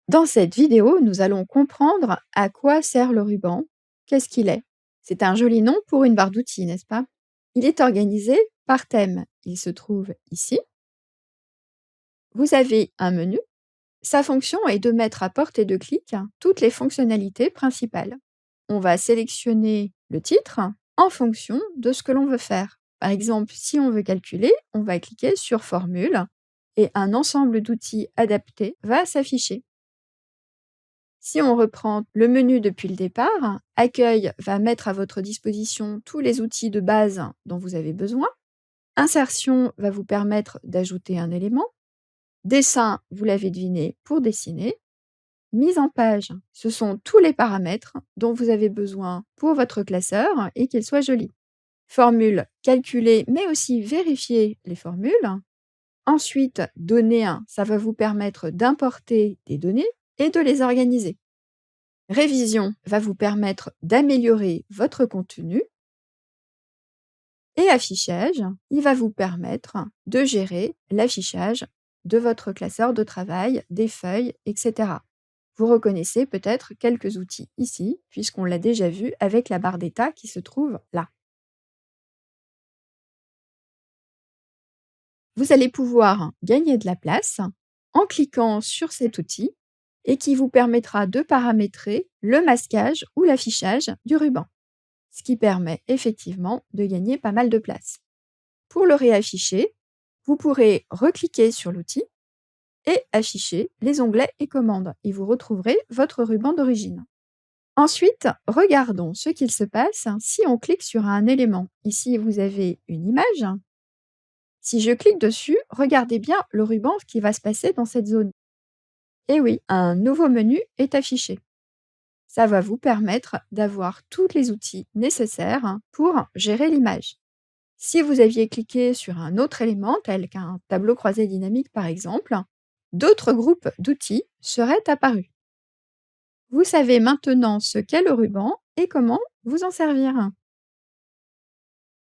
Dans cette vidéo, nous allons comprendre à quoi sert le ruban, qu'est-ce qu'il est. C'est un joli nom pour une barre d'outils, n'est-ce pas? Il est organisé par thème. Il se trouve ici. Vous avez un menu. Sa fonction est de mettre à portée de clic toutes les fonctionnalités principales. On va sélectionner le titre en fonction de ce que l'on veut faire. Par exemple, si on veut calculer, on va cliquer sur Formule et un ensemble d'outils adaptés va s'afficher. Si on reprend le menu depuis le départ, Accueil va mettre à votre disposition tous les outils de base dont vous avez besoin. Insertion va vous permettre d'ajouter un élément. Dessin, vous l'avez deviné, pour dessiner. Mise en page, ce sont tous les paramètres dont vous avez besoin pour votre classeur et qu'il soit joli. Formule, calculer, mais aussi vérifier les formules. Ensuite, données, ça va vous permettre d'importer des données et de les organiser. Révision va vous permettre d'améliorer votre contenu. Et affichage, il va vous permettre de gérer l'affichage de votre classeur de travail, des feuilles, etc. Vous reconnaissez peut-être quelques outils ici, puisqu'on l'a déjà vu avec la barre d'état qui se trouve là. Vous allez pouvoir gagner de la place en cliquant sur cet outil et qui vous permettra de paramétrer le masquage ou l'affichage du ruban, ce qui permet effectivement de gagner pas mal de place. Pour le réafficher, vous pourrez recliquer sur l'outil et afficher les onglets et commandes et vous retrouverez votre ruban d'origine. Ensuite, regardons ce qu'il se passe si on clique sur un élément. Ici, vous avez une image. Si je clique dessus, regardez bien le ruban qui va se passer dans cette zone. Et oui, un nouveau menu est affiché. Ça va vous permettre d'avoir tous les outils nécessaires pour gérer l'image. Si vous aviez cliqué sur un autre élément, tel qu'un tableau croisé dynamique par exemple, d'autres groupes d'outils seraient apparus. Vous savez maintenant ce qu'est le ruban et comment vous en servir.